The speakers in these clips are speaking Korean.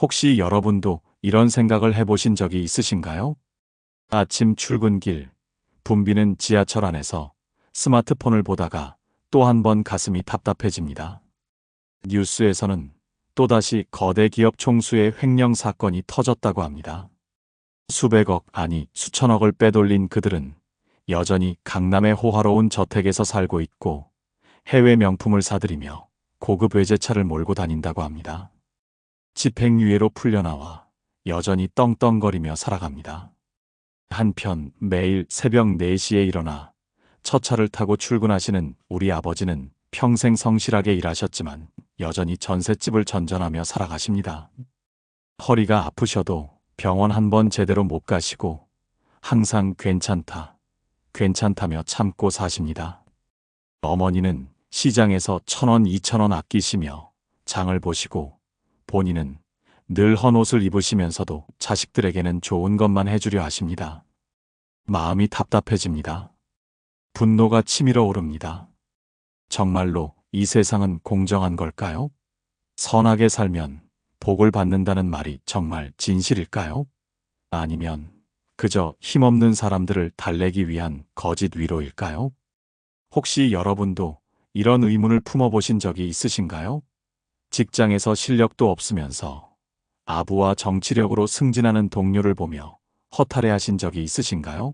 혹시 여러분도 이런 생각을 해보신 적이 있으신가요? 아침 출근길, 붐비는 지하철 안에서 스마트폰을 보다가 또 한 번 가슴이 답답해집니다. 뉴스에서는 또다시 거대 기업 총수의 횡령 사건이 터졌다고 합니다. 수백억, 아니 수천억을 빼돌린 그들은 여전히 강남의 호화로운 저택에서 살고 있고 해외 명품을 사들이며 고급 외제차를 몰고 다닌다고 합니다. 집행유예로 풀려나와 여전히 떵떵거리며 살아갑니다. 한편 매일 새벽 4시에 일어나 첫 차를 타고 출근하시는 우리 아버지는 평생 성실하게 일하셨지만 여전히 전셋집을 전전하며 살아가십니다. 허리가 아프셔도 병원 한 번 제대로 못 가시고 항상 괜찮다, 괜찮다며 참고 사십니다. 어머니는 시장에서 1,000원, 2,000원 아끼시며 장을 보시고 본인은 늘 헌옷을 입으시면서도 자식들에게는 좋은 것만 해주려 하십니다. 마음이 답답해집니다. 분노가 치밀어 오릅니다. 정말로 이 세상은 공정한 걸까요? 선하게 살면 복을 받는다는 말이 정말 진실일까요? 아니면 그저 힘없는 사람들을 달래기 위한 거짓 위로일까요? 혹시 여러분도 이런 의문을 품어보신 적이 있으신가요? 직장에서 실력도 없으면서 아부와 정치력으로 승진하는 동료를 보며 허탈해하신 적이 있으신가요?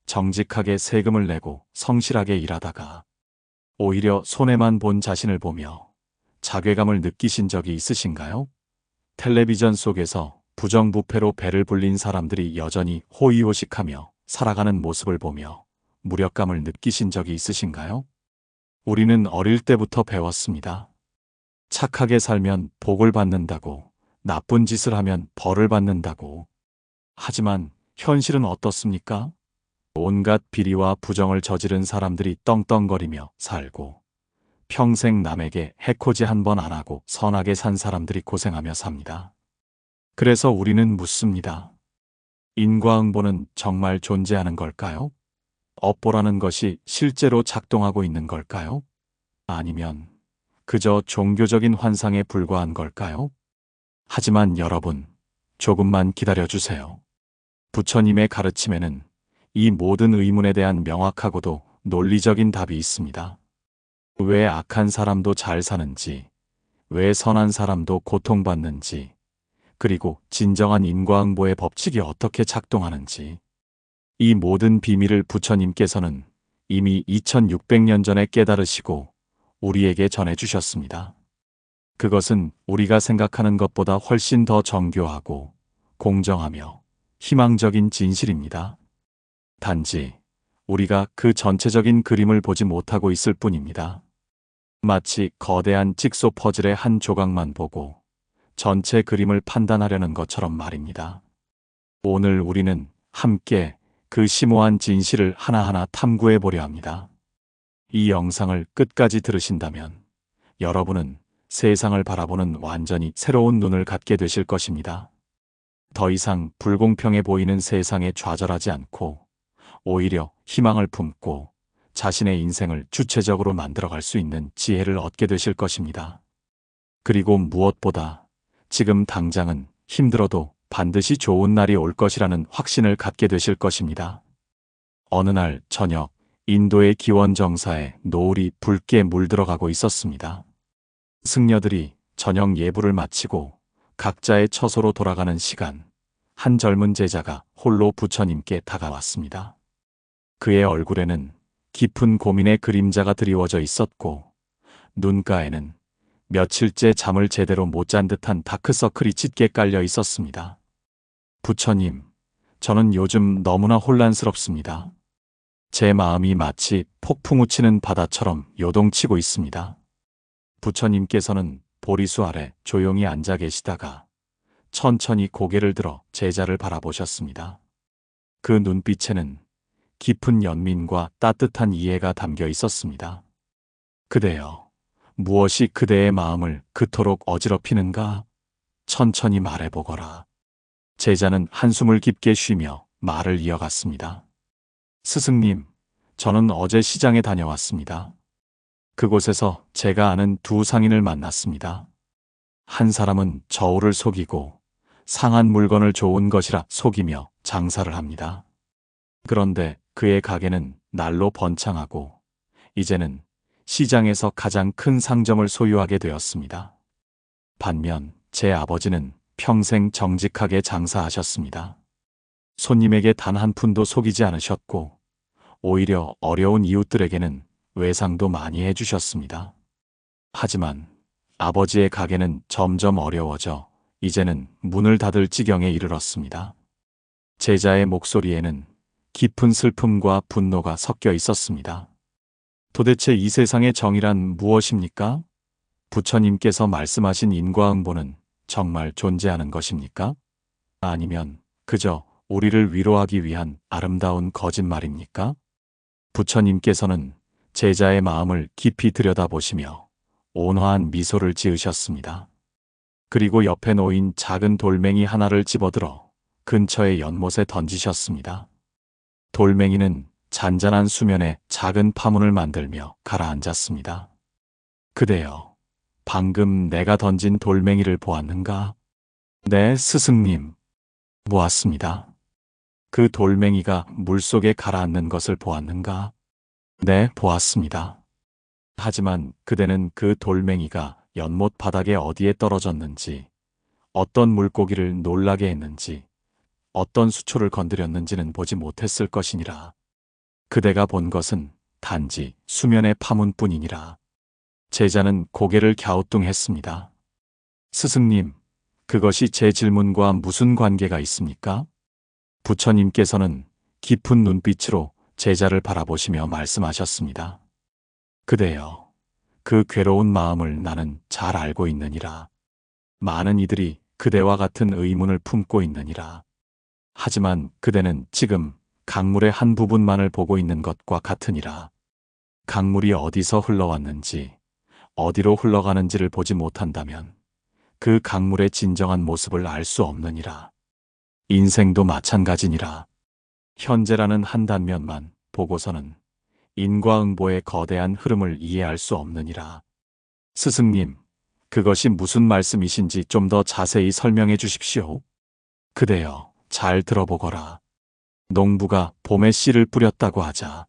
정직하게 세금을 내고 성실하게 일하다가 오히려 손해만 본 자신을 보며 자괴감을 느끼신 적이 있으신가요? 텔레비전 속에서 부정부패로 배를 불린 사람들이 여전히 호의호식하며 살아가는 모습을 보며 무력감을 느끼신 적이 있으신가요? 우리는 어릴 때부터 배웠습니다. 착하게 살면 복을 받는다고, 나쁜 짓을 하면 벌을 받는다고. 하지만 현실은 어떻습니까? 온갖 비리와 부정을 저지른 사람들이 떵떵거리며 살고 평생 남에게 해코지 한 번 안 하고 선하게 산 사람들이 고생하며 삽니다. 그래서 우리는 묻습니다. 인과응보는 정말 존재하는 걸까요? 업보라는 것이 실제로 작동하고 있는 걸까요? 아니면 그저 종교적인 환상에 불과한 걸까요? 하지만 여러분, 조금만 기다려주세요. 부처님의 가르침에는 이 모든 의문에 대한 명확하고도 논리적인 답이 있습니다. 왜 악한 사람도 잘 사는지, 왜 선한 사람도 고통받는지, 그리고 진정한 인과응보의 법칙이 어떻게 작동하는지, 이 모든 비밀을 부처님께서는 이미 2600년 전에 깨달으시고 우리에게 전해주셨습니다. 그것은 우리가 생각하는 것보다 훨씬 더 정교하고 공정하며 희망적인 진실입니다. 단지 우리가 그 전체적인 그림을 보지 못하고 있을 뿐입니다. 마치 거대한 직소 퍼즐의 한 조각만 보고 전체 그림을 판단하려는 것처럼 말입니다. 오늘 우리는 함께 그 심오한 진실을 하나하나 탐구해 보려 합니다. 이 영상을 끝까지 들으신다면 여러분은 세상을 바라보는 완전히 새로운 눈을 갖게 되실 것입니다. 더 이상 불공평해 보이는 세상에 좌절하지 않고 오히려 희망을 품고 자신의 인생을 주체적으로 만들어갈 수 있는 지혜를 얻게 되실 것입니다. 그리고 무엇보다 지금 당장은 힘들어도 반드시 좋은 날이 올 것이라는 확신을 갖게 되실 것입니다. 어느 날 저녁, 인도의 기원정사에 노을이 붉게 물들어가고 있었습니다. 승려들이 저녁 예불을 마치고 각자의 처소로 돌아가는 시간, 한 젊은 제자가 홀로 부처님께 다가왔습니다. 그의 얼굴에는 깊은 고민의 그림자가 드리워져 있었고 눈가에는 며칠째 잠을 제대로 못 잔 듯한 다크서클이 짙게 깔려 있었습니다. 부처님, 저는 요즘 너무나 혼란스럽습니다. 제 마음이 마치 폭풍 우치는 바다처럼 요동치고 있습니다. 부처님께서는 보리수 아래 조용히 앉아 계시다가 천천히 고개를 들어 제자를 바라보셨습니다. 그 눈빛에는 깊은 연민과 따뜻한 이해가 담겨 있었습니다. 그대여, 무엇이 그대의 마음을 그토록 어지럽히는가? 천천히 말해보거라. 제자는 한숨을 깊게 쉬며 말을 이어갔습니다. 스승님, 저는 어제 시장에 다녀왔습니다. 그곳에서 제가 아는 두 상인을 만났습니다. 한 사람은 저울을 속이고 상한 물건을 좋은 것이라 속이며 장사를 합니다. 그런데 그의 가게는 날로 번창하고 이제는 시장에서 가장 큰 상점을 소유하게 되었습니다. 반면 제 아버지는 평생 정직하게 장사하셨습니다. 손님에게 단 한 푼도 속이지 않으셨고 오히려 어려운 이웃들에게는 외상도 많이 해주셨습니다. 하지만 아버지의 가게는 점점 어려워져 이제는 문을 닫을 지경에 이르렀습니다. 제자의 목소리에는 깊은 슬픔과 분노가 섞여 있었습니다. 도대체 이 세상의 정의란 무엇입니까? 부처님께서 말씀하신 인과응보는 정말 존재하는 것입니까? 아니면 그저 우리를 위로하기 위한 아름다운 거짓말입니까? 부처님께서는 제자의 마음을 깊이 들여다보시며 온화한 미소를 지으셨습니다. 그리고 옆에 놓인 작은 돌멩이 하나를 집어들어 근처의 연못에 던지셨습니다. 돌멩이는 잔잔한 수면에 작은 파문을 만들며 가라앉았습니다. 그대여, 방금 내가 던진 돌멩이를 보았는가? 네, 스승님. 보았습니다. 그 돌멩이가 물속에 가라앉는 것을 보았는가? 네, 보았습니다. 하지만 그대는 그 돌멩이가 연못 바닥에 어디에 떨어졌는지, 어떤 물고기를 놀라게 했는지, 어떤 수초를 건드렸는지는 보지 못했을 것이니라. 그대가 본 것은 단지 수면의 파문뿐이니라. 제자는 고개를 갸우뚱했습니다. 스승님, 그것이 제 질문과 무슨 관계가 있습니까? 부처님께서는 깊은 눈빛으로 제자를 바라보시며 말씀하셨습니다. 그대여, 그 괴로운 마음을 나는 잘 알고 있느니라. 많은 이들이 그대와 같은 의문을 품고 있느니라. 하지만 그대는 지금 강물의 한 부분만을 보고 있는 것과 같으니라. 강물이 어디서 흘러왔는지, 어디로 흘러가는지를 보지 못한다면 그 강물의 진정한 모습을 알 수 없느니라. 인생도 마찬가지니라. 현재라는 한 단면만 보고서는 인과응보의 거대한 흐름을 이해할 수 없느니라. 스승님, 그것이 무슨 말씀이신지 좀 더 자세히 설명해 주십시오. 그대여, 잘 들어보거라. 농부가 봄에 씨를 뿌렸다고 하자.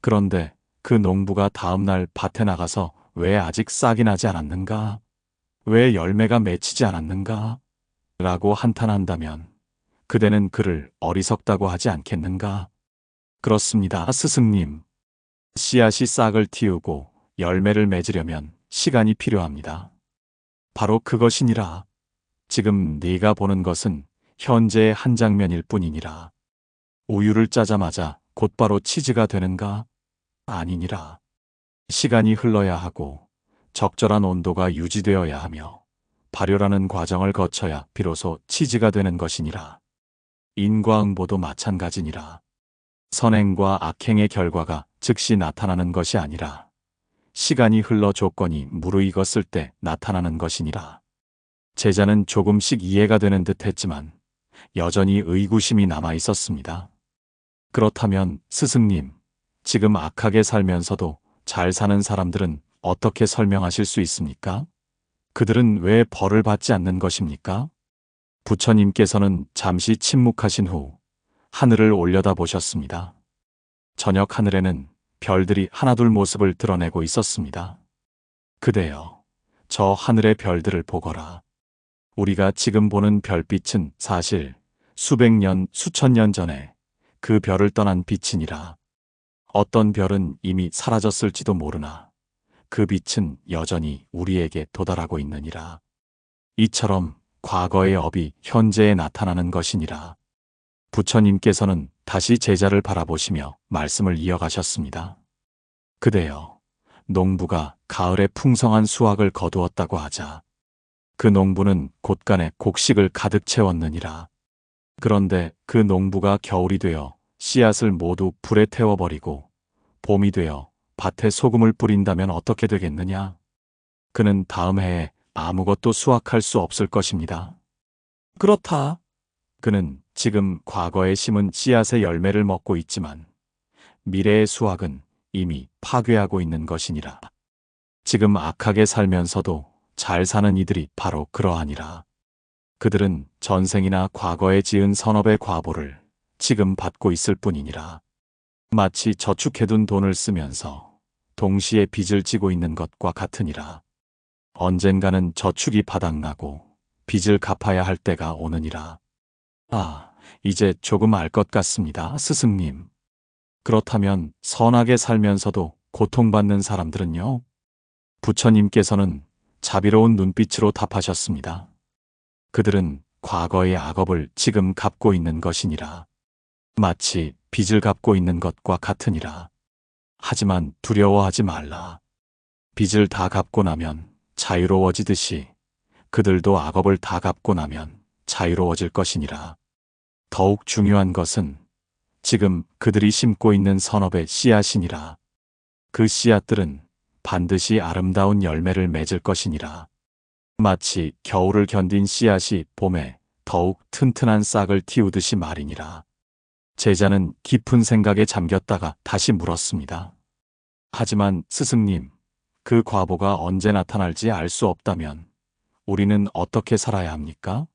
그런데 그 농부가 다음날 밭에 나가서 왜 아직 싹이 나지 않았는가? 왜 열매가 맺히지 않았는가? 라고 한탄한다면 그대는 그를 어리석다고 하지 않겠는가? 그렇습니다, 스승님. 씨앗이 싹을 틔우고 열매를 맺으려면 시간이 필요합니다. 바로 그것이니라. 지금 네가 보는 것은 현재의 한 장면일 뿐이니라. 우유를 짜자마자 곧바로 치즈가 되는가? 아니니라. 시간이 흘러야 하고 적절한 온도가 유지되어야 하며 발효라는 과정을 거쳐야 비로소 치즈가 되는 것이니라. 인과응보도 마찬가지니라. 선행과 악행의 결과가 즉시 나타나는 것이 아니라 시간이 흘러 조건이 무르익었을 때 나타나는 것이니라. 제자는 조금씩 이해가 되는 듯 했지만 여전히 의구심이 남아 있었습니다. 그렇다면 스승님, 지금 악하게 살면서도 잘 사는 사람들은 어떻게 설명하실 수 있습니까? 그들은 왜 벌을 받지 않는 것입니까? 부처님께서는 잠시 침묵하신 후 하늘을 올려다보셨습니다. 저녁 하늘에는 별들이 하나둘 모습을 드러내고 있었습니다. 그대여, 저 하늘의 별들을 보거라. 우리가 지금 보는 별빛은 사실 수백 년, 수천 년 전에 그 별을 떠난 빛이니라. 어떤 별은 이미 사라졌을지도 모르나 그 빛은 여전히 우리에게 도달하고 있느니라. 이처럼 과거의 업이 현재에 나타나는 것이니라. 부처님께서는 다시 제자를 바라보시며 말씀을 이어가셨습니다. 그대여, 농부가 가을에 풍성한 수확을 거두었다고 하자. 그 농부는 곳간에 곡식을 가득 채웠느니라. 그런데 그 농부가 겨울이 되어 씨앗을 모두 불에 태워버리고 봄이 되어 밭에 소금을 뿌린다면 어떻게 되겠느냐? 그는 다음 해에 아무것도 수확할 수 없을 것입니다. 그렇다. 그는 지금 과거에 심은 씨앗의 열매를 먹고 있지만 미래의 수확은 이미 파괴하고 있는 것이니라. 지금 악하게 살면서도 잘 사는 이들이 바로 그러하니라. 그들은 전생이나 과거에 지은 선업의 과보를 지금 받고 있을 뿐이니라. 마치 저축해둔 돈을 쓰면서 동시에 빚을 지고 있는 것과 같으니라. 언젠가는 저축이 바닥나고 빚을 갚아야 할 때가 오느니라. 아, 이제 조금 알 것 같습니다, 스승님. 그렇다면 선하게 살면서도 고통받는 사람들은요? 부처님께서는 자비로운 눈빛으로 답하셨습니다. 그들은 과거의 악업을 지금 갚고 있는 것이니라. 마치 빚을 갚고 있는 것과 같으니라. 하지만 두려워하지 말라. 빚을 다 갚고 나면 자유로워지듯이 그들도 악업을 다 갚고 나면 자유로워질 것이니라. 더욱 중요한 것은 지금 그들이 심고 있는 선업의 씨앗이니라. 그 씨앗들은 반드시 아름다운 열매를 맺을 것이니라. 마치 겨울을 견딘 씨앗이 봄에 더욱 튼튼한 싹을 틔우듯이 말이니라. 제자는 깊은 생각에 잠겼다가 다시 물었습니다. 하지만 스승님, 그 과보가 언제 나타날지 알 수 없다면 우리는 어떻게 살아야 합니까?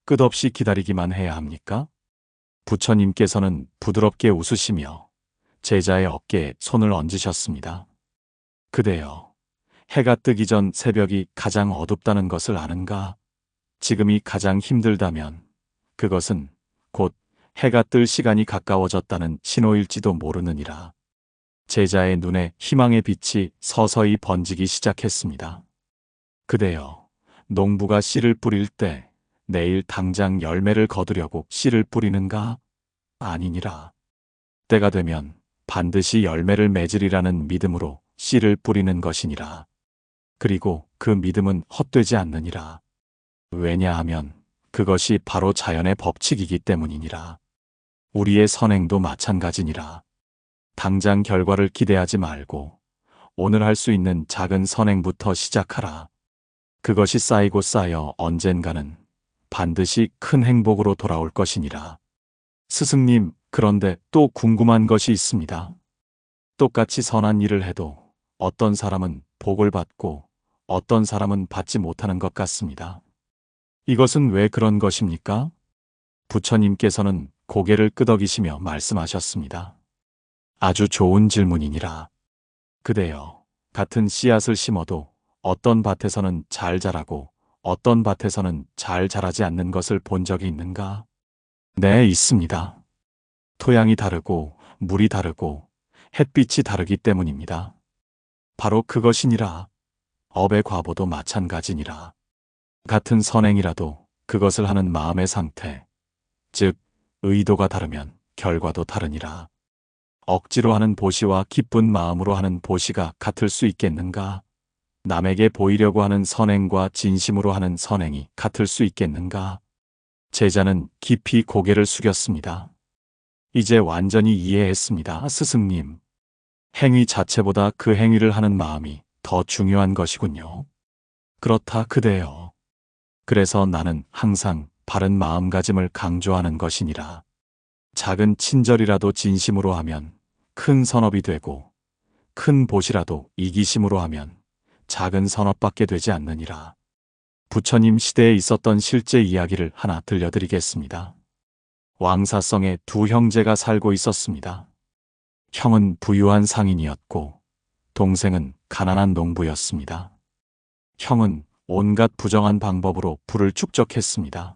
끝없이 기다리기만 해야 합니까? 부처님께서는 부드럽게 웃으시며 제자의 어깨에 손을 얹으셨습니다. 그대여, 해가 뜨기 전 새벽이 가장 어둡다는 것을 아는가? 지금이 가장 힘들다면 그것은 곧 해가 뜰 시간이 가까워졌다는 신호일지도 모르느니라. 제자의 눈에 희망의 빛이 서서히 번지기 시작했습니다. 그대여, 농부가 씨를 뿌릴 때 내일 당장 열매를 거두려고 씨를 뿌리는가? 아니니라. 때가 되면 반드시 열매를 맺으리라는 믿음으로 씨를 뿌리는 것이니라. 그리고 그 믿음은 헛되지 않느니라. 왜냐하면 그것이 바로 자연의 법칙이기 때문이니라. 우리의 선행도 마찬가지니라. 당장 결과를 기대하지 말고 오늘 할 수 있는 작은 선행부터 시작하라. 그것이 쌓이고 쌓여 언젠가는 반드시 큰 행복으로 돌아올 것이니라. 스승님, 그런데 또 궁금한 것이 있습니다. 똑같이 선한 일을 해도 어떤 사람은 복을 받고 어떤 사람은 받지 못하는 것 같습니다. 이것은 왜 그런 것입니까? 부처님께서는 고개를 끄덕이시며 말씀하셨습니다. 아주 좋은 질문이니라. 그대여, 같은 씨앗을 심어도 어떤 밭에서는 잘 자라고 어떤 밭에서는 잘 자라지 않는 것을 본 적이 있는가? 네, 있습니다. 토양이 다르고 물이 다르고 햇빛이 다르기 때문입니다. 바로 그것이니라. 업의 과보도 마찬가지니라. 같은 선행이라도 그것을 하는 마음의 상태, 즉 의도가 다르면 결과도 다르니라. 억지로 하는 보시와 기쁜 마음으로 하는 보시가 같을 수 있겠는가? 남에게 보이려고 하는 선행과 진심으로 하는 선행이 같을 수 있겠는가? 제자는 깊이 고개를 숙였습니다. 이제 완전히 이해했습니다, 스승님. 행위 자체보다 그 행위를 하는 마음이 더 중요한 것이군요. 그렇다 그대여. 그래서 나는 항상 바른 마음가짐을 강조하는 것이니라. 작은 친절이라도 진심으로 하면 큰 선업이 되고 큰 보시라도 이기심으로 하면 작은 선업밖에 되지 않느니라. 부처님 시대에 있었던 실제 이야기를 하나 들려드리겠습니다. 왕사성에 두 형제가 살고 있었습니다. 형은 부유한 상인이었고 동생은 가난한 농부였습니다. 형은 온갖 부정한 방법으로 부를 축적했습니다.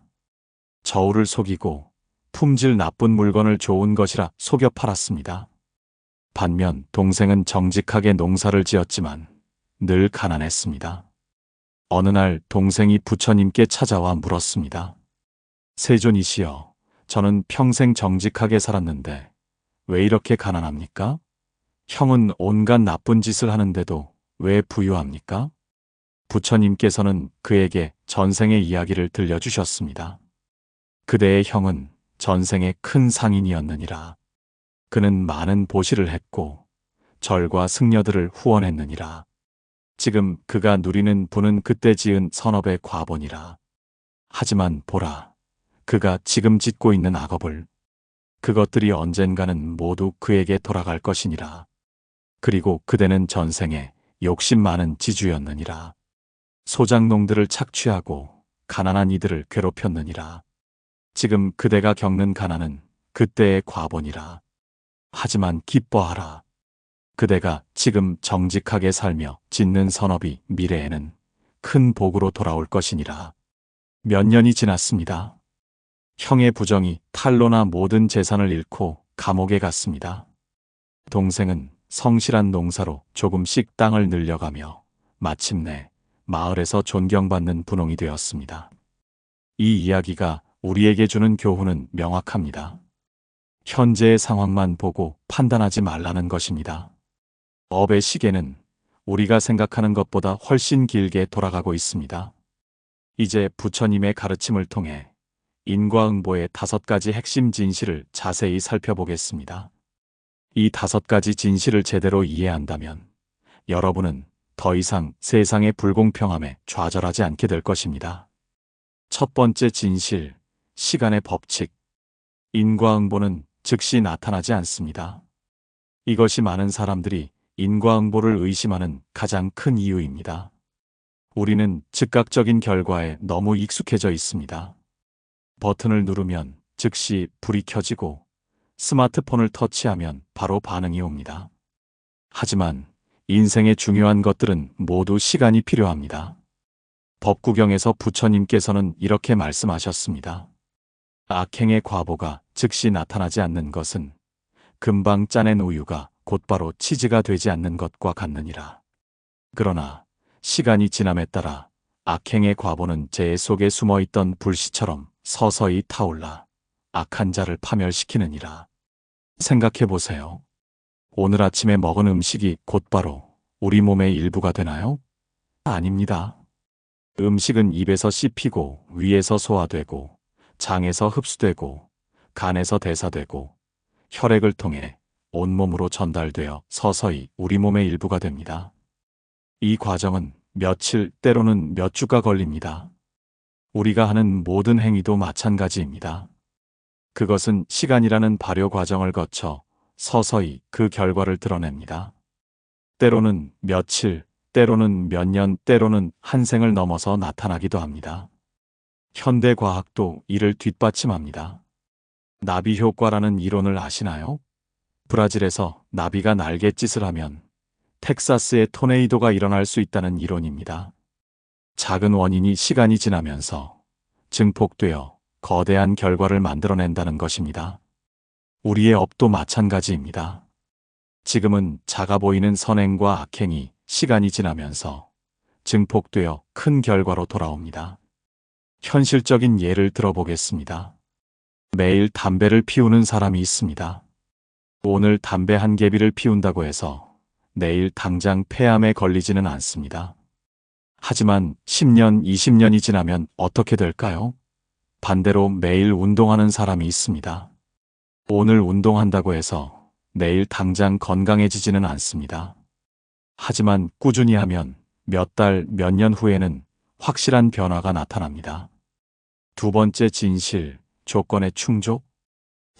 저울을 속이고 품질 나쁜 물건을 좋은 것이라 속여 팔았습니다. 반면 동생은 정직하게 농사를 지었지만 늘 가난했습니다. 어느 날 동생이 부처님께 찾아와 물었습니다. 세존이시여, 저는 평생 정직하게 살았는데 왜 이렇게 가난합니까? 형은 온갖 나쁜 짓을 하는데도 왜 부유합니까? 부처님께서는 그에게 전생의 이야기를 들려주셨습니다. 그대의 형은 전생의 큰 상인이었느니라. 그는 많은 보시를 했고 절과 승려들을 후원했느니라. 지금 그가 누리는 부는 그때 지은 선업의 과보니라. 하지만 보라, 그가 지금 짓고 있는 악업을, 그것들이 언젠가는 모두 그에게 돌아갈 것이니라. 그리고 그대는 전생에 욕심 많은 지주였느니라. 소작농들을 착취하고 가난한 이들을 괴롭혔느니라. 지금 그대가 겪는 가난은 그때의 과보니라. 하지만 기뻐하라. 그대가 지금 정직하게 살며 짓는 선업이 미래에는 큰 복으로 돌아올 것이니라. 몇 년이 지났습니다. 형의 부정이 탄로나 모든 재산을 잃고 감옥에 갔습니다. 동생은 성실한 농사로 조금씩 땅을 늘려가며 마침내 마을에서 존경받는 분홍이 되었습니다. 이 이야기가 우리에게 주는 교훈은 명확합니다. 현재의 상황만 보고 판단하지 말라는 것입니다. 업의 시계는 우리가 생각하는 것보다 훨씬 길게 돌아가고 있습니다. 이제 부처님의 가르침을 통해 인과응보의 5가지 핵심 진실을 자세히 살펴보겠습니다. 이 5가지 진실을 제대로 이해한다면 여러분은 더 이상 세상의 불공평함에 좌절하지 않게 될 것입니다. 첫 번째 진실, 시간의 법칙. 인과응보는 즉시 나타나지 않습니다. 이것이 많은 사람들이 인과응보를 의심하는 가장 큰 이유입니다. 우리는 즉각적인 결과에 너무 익숙해져 있습니다. 버튼을 누르면 즉시 불이 켜지고 스마트폰을 터치하면 바로 반응이 옵니다. 하지만 인생의 중요한 것들은 모두 시간이 필요합니다. 법구경에서 부처님께서는 이렇게 말씀하셨습니다. 악행의 과보가 즉시 나타나지 않는 것은 금방 짜낸 우유가 곧바로 치즈가 되지 않는 것과 같느니라. 그러나 시간이 지남에 따라 악행의 과보는 재해 속에 숨어있던 불씨처럼 서서히 타올라 악한 자를 파멸시키느니라. 생각해 보세요. 오늘 아침에 먹은 음식이 곧바로 우리 몸의 일부가 되나요? 아닙니다. 음식은 입에서 씹히고 위에서 소화되고 장에서 흡수되고 간에서 대사되고 혈액을 통해 온몸으로 전달되어 서서히 우리 몸의 일부가 됩니다. 이 과정은 며칠 때로는 몇 주가 걸립니다. 우리가 하는 모든 행위도 마찬가지입니다. 그것은 시간이라는 발효 과정을 거쳐 서서히 그 결과를 드러냅니다. 때로는 며칠, 때로는 몇 년, 때로는 한 생을 넘어서 나타나기도 합니다. 현대 과학도 이를 뒷받침합니다. 나비 효과라는 이론을 아시나요? 브라질에서 나비가 날갯짓을 하면 텍사스에 토네이도가 일어날 수 있다는 이론입니다. 작은 원인이 시간이 지나면서 증폭되어 거대한 결과를 만들어낸다는 것입니다. 우리의 업도 마찬가지입니다. 지금은 작아 보이는 선행과 악행이 시간이 지나면서 증폭되어 큰 결과로 돌아옵니다. 현실적인 예를 들어보겠습니다. 매일 담배를 피우는 사람이 있습니다. 오늘 담배 한 개비를 피운다고 해서 내일 당장 폐암에 걸리지는 않습니다. 하지만 10년, 20년이 지나면 어떻게 될까요? 반대로 매일 운동하는 사람이 있습니다. 오늘 운동한다고 해서 내일 당장 건강해지지는 않습니다. 하지만 꾸준히 하면 몇 달, 몇 년 후에는 확실한 변화가 나타납니다. 두 번째 진실, 조건의 충족.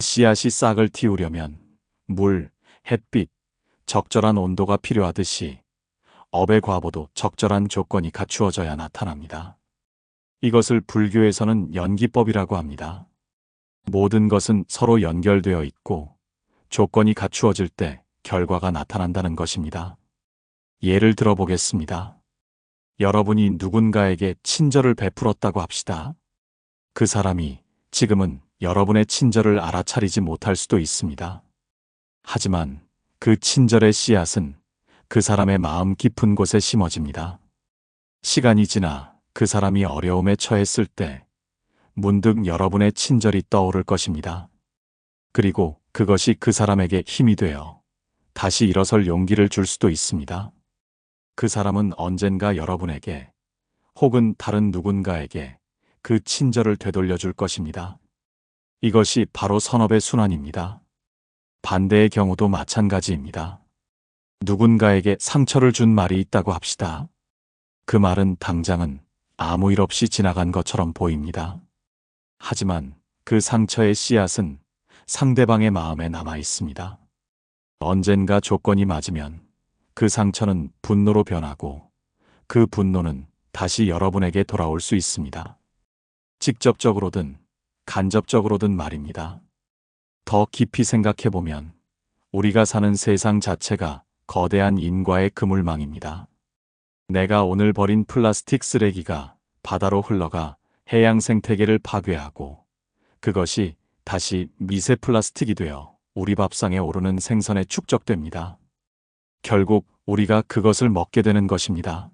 씨앗이 싹을 틔우려면 물, 햇빛, 적절한 온도가 필요하듯이 업의 과보도 적절한 조건이 갖추어져야 나타납니다. 이것을 불교에서는 연기법이라고 합니다. 모든 것은 서로 연결되어 있고 조건이 갖추어질 때 결과가 나타난다는 것입니다. 예를 들어보겠습니다. 여러분이 누군가에게 친절을 베풀었다고 합시다. 그 사람이 지금은 여러분의 친절을 알아차리지 못할 수도 있습니다. 하지만 그 친절의 씨앗은 그 사람의 마음 깊은 곳에 심어집니다. 시간이 지나 그 사람이 어려움에 처했을 때 문득 여러분의 친절이 떠오를 것입니다. 그리고 그것이 그 사람에게 힘이 되어 다시 일어설 용기를 줄 수도 있습니다. 그 사람은 언젠가 여러분에게 혹은 다른 누군가에게 그 친절을 되돌려 줄 것입니다. 이것이 바로 선업의 순환입니다. 반대의 경우도 마찬가지입니다. 누군가에게 상처를 준 말이 있다고 합시다. 그 말은 당장은 아무 일 없이 지나간 것처럼 보입니다. 하지만 그 상처의 씨앗은 상대방의 마음에 남아 있습니다. 언젠가 조건이 맞으면 그 상처는 분노로 변하고 그 분노는 다시 여러분에게 돌아올 수 있습니다. 직접적으로든 간접적으로든 말입니다. 더 깊이 생각해보면 우리가 사는 세상 자체가 거대한 인과의 그물망입니다. 내가 오늘 버린 플라스틱 쓰레기가 바다로 흘러가 해양 생태계를 파괴하고 그것이 다시 미세 플라스틱이 되어 우리 밥상에 오르는 생선에 축적됩니다. 결국 우리가 그것을 먹게 되는 것입니다.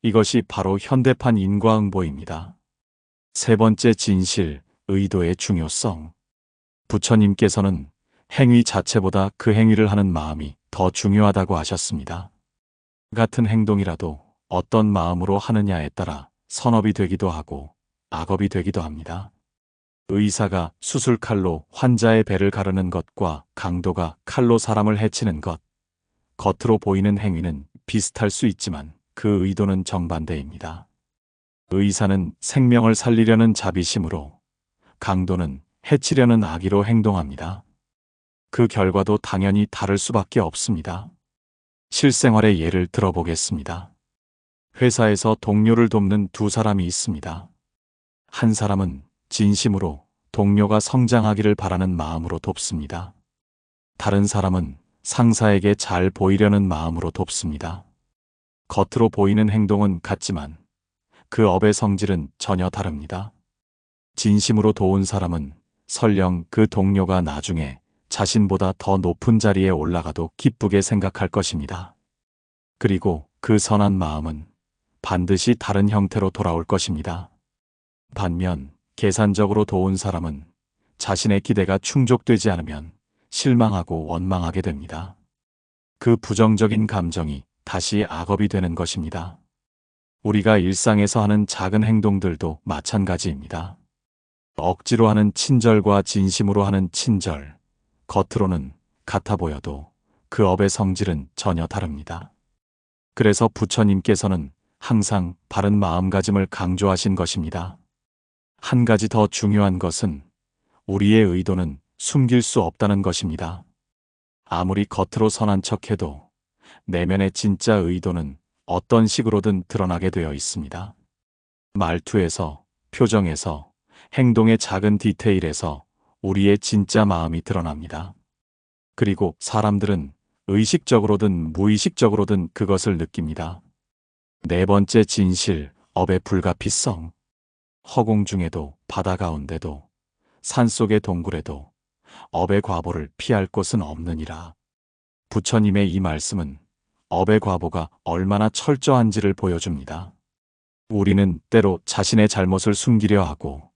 이것이 바로 현대판 인과응보입니다. 세 번째 진실, 의도의 중요성. 부처님께서는 행위 자체보다 그 행위를 하는 마음이 더 중요하다고 하셨습니다. 같은 행동이라도 어떤 마음으로 하느냐에 따라 선업이 되기도 하고 악업이 되기도 합니다. 의사가 수술칼로 환자의 배를 가르는 것과 강도가 칼로 사람을 해치는 것, 겉으로 보이는 행위는 비슷할 수 있지만 그 의도는 정반대입니다. 의사는 생명을 살리려는 자비심으로, 강도는 해치려는 악의로 행동합니다. 그 결과도 당연히 다를 수밖에 없습니다. 실생활의 예를 들어보겠습니다. 회사에서 동료를 돕는 두 사람이 있습니다. 한 사람은 진심으로 동료가 성장하기를 바라는 마음으로 돕습니다. 다른 사람은 상사에게 잘 보이려는 마음으로 돕습니다. 겉으로 보이는 행동은 같지만 그 업의 성질은 전혀 다릅니다. 진심으로 도운 사람은 설령 그 동료가 나중에 자신보다 더 높은 자리에 올라가도 기쁘게 생각할 것입니다. 그리고 그 선한 마음은 반드시 다른 형태로 돌아올 것입니다. 반면 계산적으로 도운 사람은 자신의 기대가 충족되지 않으면 실망하고 원망하게 됩니다. 그 부정적인 감정이 다시 악업이 되는 것입니다. 우리가 일상에서 하는 작은 행동들도 마찬가지입니다. 억지로 하는 친절과 진심으로 하는 친절, 겉으로는 같아 보여도 그 업의 성질은 전혀 다릅니다. 그래서 부처님께서는 항상 바른 마음가짐을 강조하신 것입니다. 한 가지 더 중요한 것은 우리의 의도는 숨길 수 없다는 것입니다. 아무리 겉으로 선한 척해도 내면의 진짜 의도는 어떤 식으로든 드러나게 되어 있습니다. 말투에서, 표정에서, 행동의 작은 디테일에서 우리의 진짜 마음이 드러납니다. 그리고 사람들은 의식적으로든 무의식적으로든 그것을 느낍니다. 네 번째 진실, 업의 불가피성. 허공 중에도 바다 가운데도 산속의 동굴에도 업의 과보를 피할 곳은 없느니라. 부처님의 이 말씀은 업의 과보가 얼마나 철저한지를 보여줍니다. 우리는 때로 자신의 잘못을 숨기려 하고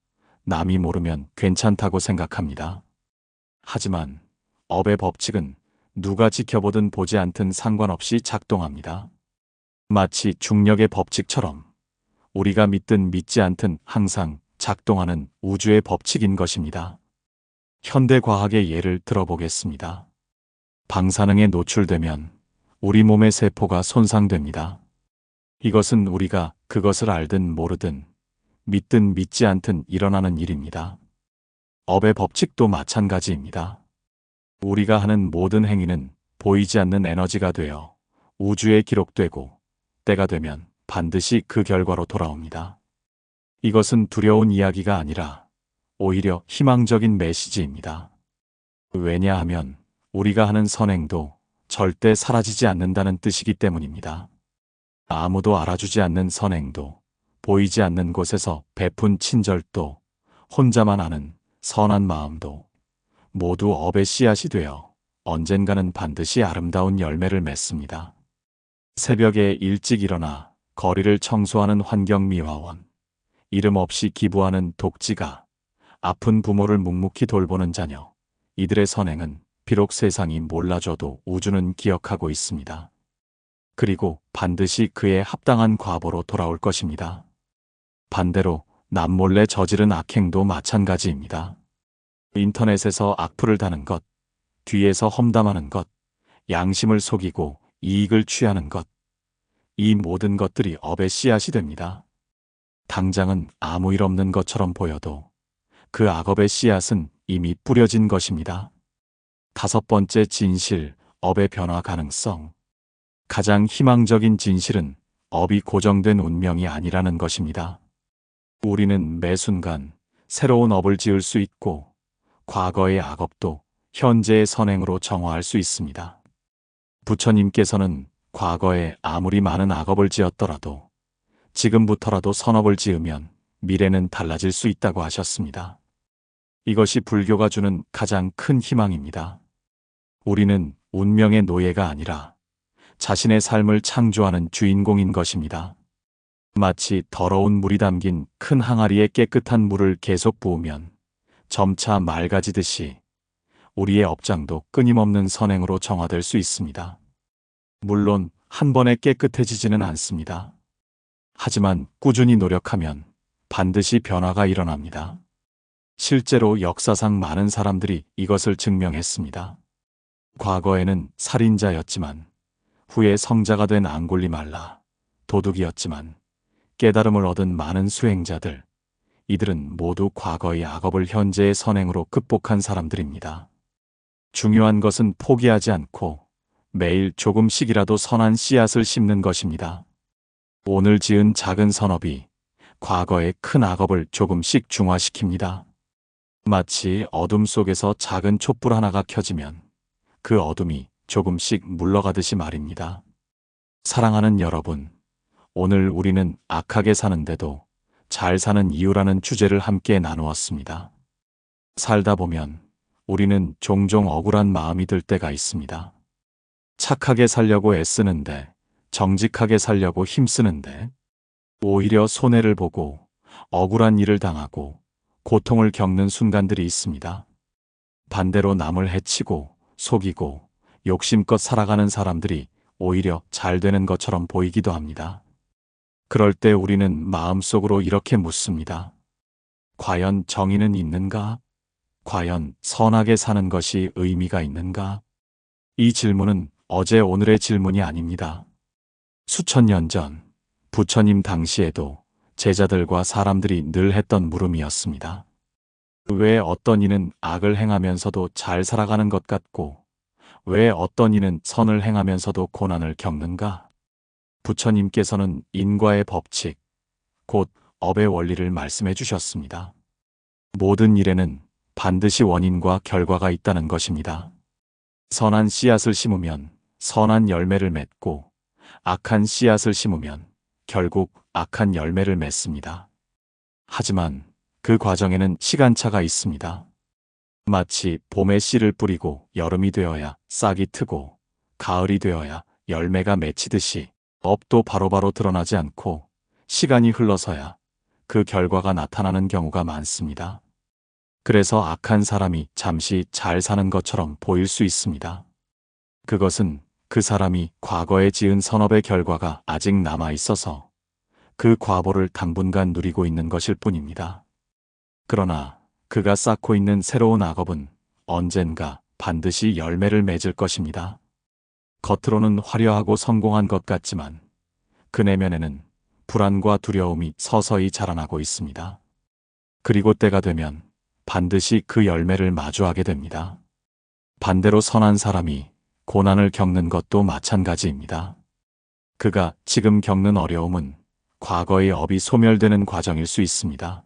남이 모르면 괜찮다고 생각합니다. 하지만 업의 법칙은 누가 지켜보든 보지 않든 상관없이 작동합니다. 마치 중력의 법칙처럼 우리가 믿든 믿지 않든 항상 작동하는 우주의 법칙인 것입니다. 현대 과학의 예를 들어보겠습니다. 방사능에 노출되면 우리 몸의 세포가 손상됩니다. 이것은 우리가 그것을 알든 모르든 믿든 믿지 않든 일어나는 일입니다. 업의 법칙도 마찬가지입니다. 우리가 하는 모든 행위는 보이지 않는 에너지가 되어 우주에 기록되고 때가 되면 반드시 그 결과로 돌아옵니다. 이것은 두려운 이야기가 아니라 오히려 희망적인 메시지입니다. 왜냐하면 우리가 하는 선행도 절대 사라지지 않는다는 뜻이기 때문입니다. 아무도 알아주지 않는 선행도, 보이지 않는 곳에서 베푼 친절도, 혼자만 아는 선한 마음도 모두 업의 씨앗이 되어 언젠가는 반드시 아름다운 열매를 맺습니다. 새벽에 일찍 일어나 거리를 청소하는 환경미화원, 이름 없이 기부하는 독지가, 아픈 부모를 묵묵히 돌보는 자녀, 이들의 선행은 비록 세상이 몰라줘도 우주는 기억하고 있습니다. 그리고 반드시 그에 합당한 과보로 돌아올 것입니다. 반대로 남몰래 저지른 악행도 마찬가지입니다. 인터넷에서 악플을 다는 것, 뒤에서 험담하는 것, 양심을 속이고 이익을 취하는 것, 이 모든 것들이 업의 씨앗이 됩니다. 당장은 아무 일 없는 것처럼 보여도 그 악업의 씨앗은 이미 뿌려진 것입니다. 다섯 번째 진실, 업의 변화 가능성. 가장 희망적인 진실은 업이 고정된 운명이 아니라는 것입니다. 우리는 매 순간 새로운 업을 지을 수 있고 과거의 악업도 현재의 선행으로 정화할 수 있습니다. 부처님께서는 과거에 아무리 많은 악업을 지었더라도 지금부터라도 선업을 지으면 미래는 달라질 수 있다고 하셨습니다. 이것이 불교가 주는 가장 큰 희망입니다. 우리는 운명의 노예가 아니라 자신의 삶을 창조하는 주인공인 것입니다. 마치 더러운 물이 담긴 큰 항아리에 깨끗한 물을 계속 부으면 점차 맑아지듯이 우리의 업장도 끊임없는 선행으로 정화될 수 있습니다. 물론 한 번에 깨끗해지지는 않습니다. 하지만 꾸준히 노력하면 반드시 변화가 일어납니다. 실제로 역사상 많은 사람들이 이것을 증명했습니다. 과거에는 살인자였지만 후에 성자가 된 앙굴리말라, 도둑이었지만 깨달음을 얻은 많은 수행자들, 이들은 모두 과거의 악업을 현재의 선행으로 극복한 사람들입니다. 중요한 것은 포기하지 않고 매일 조금씩이라도 선한 씨앗을 심는 것입니다. 오늘 지은 작은 선업이 과거의 큰 악업을 조금씩 중화시킵니다. 마치 어둠 속에서 작은 촛불 하나가 켜지면 그 어둠이 조금씩 물러가듯이 말입니다. 사랑하는 여러분, 오늘 우리는 악하게 사는데도 잘 사는 이유라는 주제를 함께 나누었습니다. 살다 보면 우리는 종종 억울한 마음이 들 때가 있습니다. 착하게 살려고 애쓰는데, 정직하게 살려고 힘쓰는데, 오히려 손해를 보고 억울한 일을 당하고 고통을 겪는 순간들이 있습니다. 반대로 남을 해치고 속이고 욕심껏 살아가는 사람들이 오히려 잘 되는 것처럼 보이기도 합니다. 그럴 때 우리는 마음속으로 이렇게 묻습니다. 과연 정의는 있는가? 과연 선하게 사는 것이 의미가 있는가? 이 질문은 어제 오늘의 질문이 아닙니다. 수천 년 전 부처님 당시에도 제자들과 사람들이 늘 했던 물음이었습니다. 왜 어떤 이는 악을 행하면서도 잘 살아가는 것 같고 왜 어떤 이는 선을 행하면서도 고난을 겪는가? 부처님께서는 인과의 법칙, 곧 업의 원리를 말씀해 주셨습니다. 모든 일에는 반드시 원인과 결과가 있다는 것입니다. 선한 씨앗을 심으면 선한 열매를 맺고 악한 씨앗을 심으면 결국 악한 열매를 맺습니다. 하지만 그 과정에는 시간차가 있습니다. 마치 봄에 씨를 뿌리고 여름이 되어야 싹이 트고 가을이 되어야 열매가 맺히듯이 업도 바로바로 드러나지 않고 시간이 흘러서야 그 결과가 나타나는 경우가 많습니다. 그래서 악한 사람이 잠시 잘 사는 것처럼 보일 수 있습니다. 그것은 그 사람이 과거에 지은 선업의 결과가 아직 남아 있어서 그 과보를 당분간 누리고 있는 것일 뿐입니다. 그러나 그가 쌓고 있는 새로운 악업은 언젠가 반드시 열매를 맺을 것입니다. 겉으로는 화려하고 성공한 것 같지만 그 내면에는 불안과 두려움이 서서히 자라나고 있습니다. 그리고 때가 되면 반드시 그 열매를 마주하게 됩니다. 반대로 선한 사람이 고난을 겪는 것도 마찬가지입니다. 그가 지금 겪는 어려움은 과거의 업이 소멸되는 과정일 수 있습니다.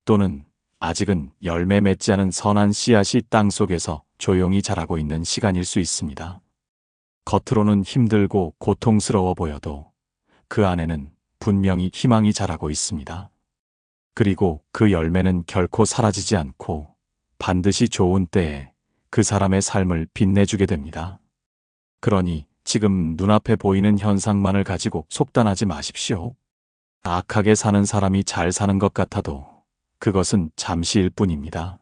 또는 아직은 열매 맺지 않은 선한 씨앗이 땅 속에서 조용히 자라고 있는 시간일 수 있습니다. 겉으로는 힘들고 고통스러워 보여도 그 안에는 분명히 희망이 자라고 있습니다. 그리고 그 열매는 결코 사라지지 않고 반드시 좋은 때에 그 사람의 삶을 빛내주게 됩니다. 그러니 지금 눈앞에 보이는 현상만을 가지고 속단하지 마십시오. 악하게 사는 사람이 잘 사는 것 같아도 그것은 잠시일 뿐입니다.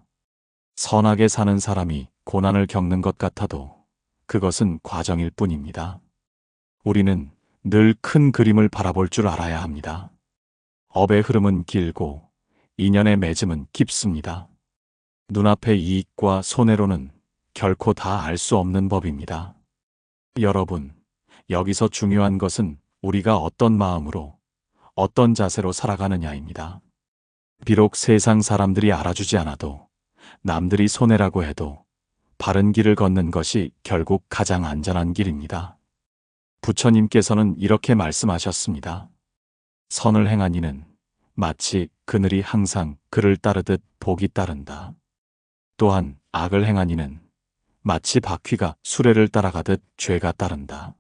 선하게 사는 사람이 고난을 겪는 것 같아도 그것은 과정일 뿐입니다. 우리는 늘 큰 그림을 바라볼 줄 알아야 합니다. 업의 흐름은 길고 인연의 맺음은 깊습니다. 눈앞의 이익과 손해로는 결코 다 알 수 없는 법입니다. 여러분, 여기서 중요한 것은 우리가 어떤 마음으로, 어떤 자세로 살아가느냐입니다. 비록 세상 사람들이 알아주지 않아도 남들이 손해라고 해도 바른 길을 걷는 것이 결국 가장 안전한 길입니다. 부처님께서는 이렇게 말씀하셨습니다. 선을 행한 이는 마치 그늘이 항상 그를 따르듯 복이 따른다. 또한 악을 행한 이는 마치 바퀴가 수레를 따라가듯 죄가 따른다.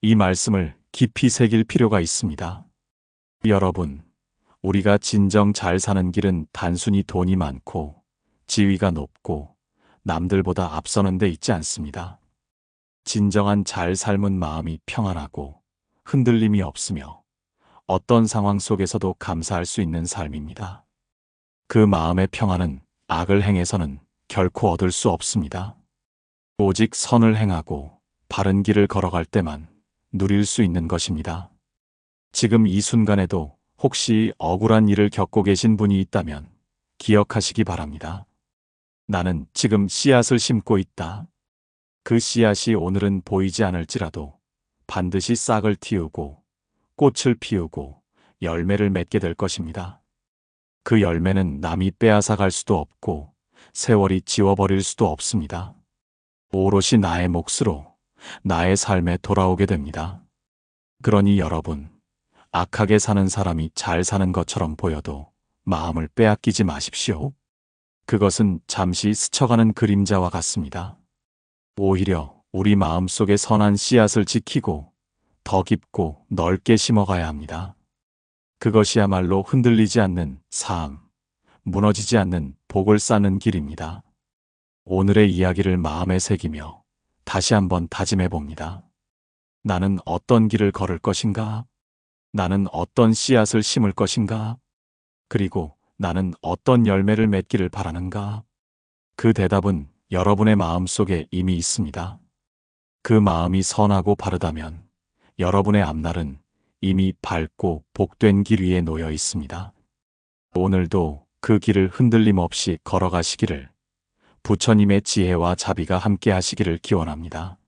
이 말씀을 깊이 새길 필요가 있습니다. 여러분, 우리가 진정 잘 사는 길은 단순히 돈이 많고 지위가 높고 남들보다 앞서는 데 있지 않습니다. 진정한 잘 삶은 마음이 평안하고 흔들림이 없으며 어떤 상황 속에서도 감사할 수 있는 삶입니다. 그 마음의 평안은 악을 행해서는 결코 얻을 수 없습니다. 오직 선을 행하고 바른 길을 걸어갈 때만 누릴 수 있는 것입니다. 지금 이 순간에도 혹시 억울한 일을 겪고 계신 분이 있다면 기억하시기 바랍니다. 나는 지금 씨앗을 심고 있다. 그 씨앗이 오늘은 보이지 않을지라도 반드시 싹을 틔우고 꽃을 피우고 열매를 맺게 될 것입니다. 그 열매는 남이 빼앗아 갈 수도 없고 세월이 지워버릴 수도 없습니다. 오롯이 나의 몫으로 나의 삶에 돌아오게 됩니다. 그러니 여러분, 악하게 사는 사람이 잘 사는 것처럼 보여도 마음을 빼앗기지 마십시오. 그것은 잠시 스쳐가는 그림자와 같습니다. 오히려 우리 마음속의 선한 씨앗을 지키고 더 깊고 넓게 심어가야 합니다. 그것이야말로 흔들리지 않는 삶, 무너지지 않는 복을 쌓는 길입니다. 오늘의 이야기를 마음에 새기며 다시 한번 다짐해 봅니다. 나는 어떤 길을 걸을 것인가? 나는 어떤 씨앗을 심을 것인가? 그리고 나는 어떤 열매를 맺기를 바라는가? 그 대답은 여러분의 마음속에 이미 있습니다. 그 마음이 선하고 바르다면 여러분의 앞날은 이미 밝고 복된 길 위에 놓여 있습니다. 오늘도 그 길을 흔들림 없이 걸어가시기를 부처님의 지혜와 자비가 함께 하시기를 기원합니다.